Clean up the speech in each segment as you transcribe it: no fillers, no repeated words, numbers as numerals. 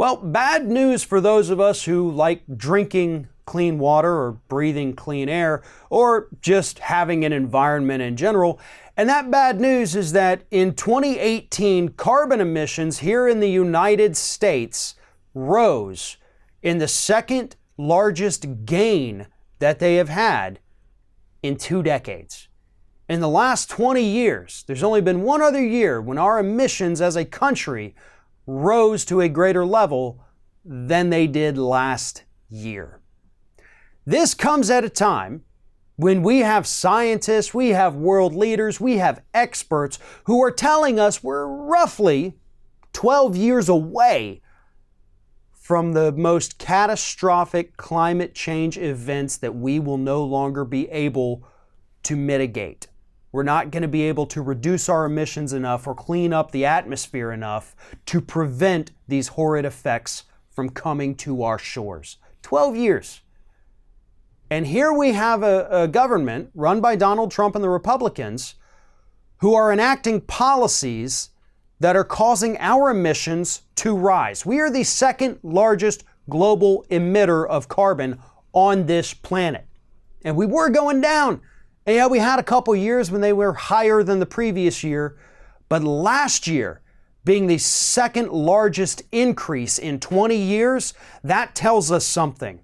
Well, bad news for those of us who like drinking clean water or breathing clean air or just having an environment in general. And that bad news is that in 2018, carbon emissions here in the United States rose in the second largest gain that they have had in 2 decades. In the last 20 years, there's only been one other year when our emissions as a country rose to a greater level than they did last year. This comes at a time when we have scientists, we have world leaders, we have experts who are telling us we're roughly 12 years away from the most catastrophic climate change events that we will no longer be able to mitigate. We're not going to be able to reduce our emissions enough or clean up the atmosphere enough to prevent these horrid effects from coming to our shores. 12 years. And here we have a government run by Donald Trump and the Republicans who are enacting policies that are causing our emissions to rise. We are the second largest global emitter of carbon on this planet. And we were going down. And yeah, we had a couple years when they were higher than the previous year, but last year being the second largest increase in 20 years, that tells us something.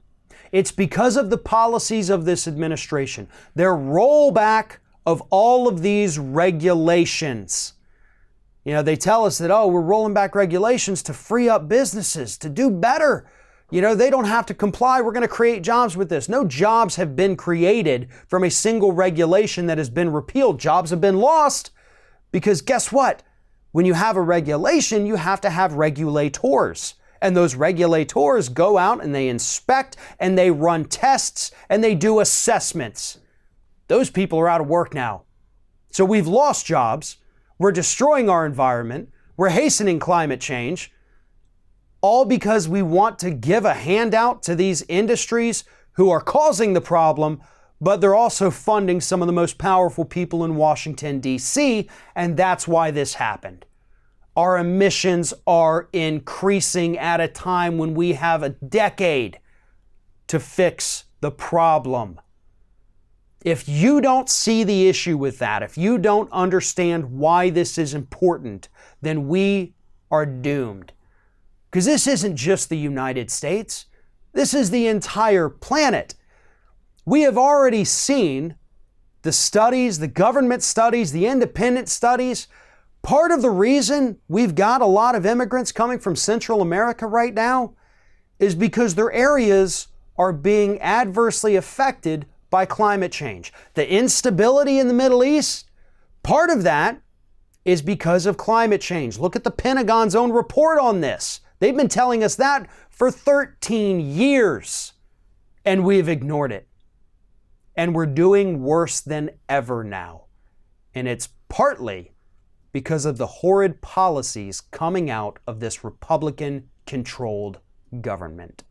It's because of the policies of this administration, their rollback of all of these regulations. You know, they tell us that, we're rolling back regulations to free up businesses, to do better. You know, they don't have to comply. We're going to create jobs with this. No jobs have been created from a single regulation that has been repealed. Jobs have been lost because guess what? When you have a regulation, you have to have regulators. And those regulators go out and they inspect and they run tests and they do assessments. Those people are out of work now. So we've lost jobs. We're destroying our environment. We're hastening climate change. All because we want to give a handout to these industries who are causing the problem, but they're also funding some of the most powerful people in Washington, D.C., and that's why this happened. Our emissions are increasing at a time when we have a decade to fix the problem. If you don't see the issue with that, if you don't understand why this is important, then we are doomed. Because this isn't just the United States. This is the entire planet. We have already seen the studies, the government studies, the independent studies. Part of the reason we've got a lot of immigrants coming from Central America right now is because their areas are being adversely affected by climate change. The instability in the Middle East, part of that is because of climate change. Look at the Pentagon's own report on this. They've been telling us that for 13 years, and we've ignored it. And we're doing worse than ever now. And it's partly because of the horrid policies coming out of this Republican-controlled government.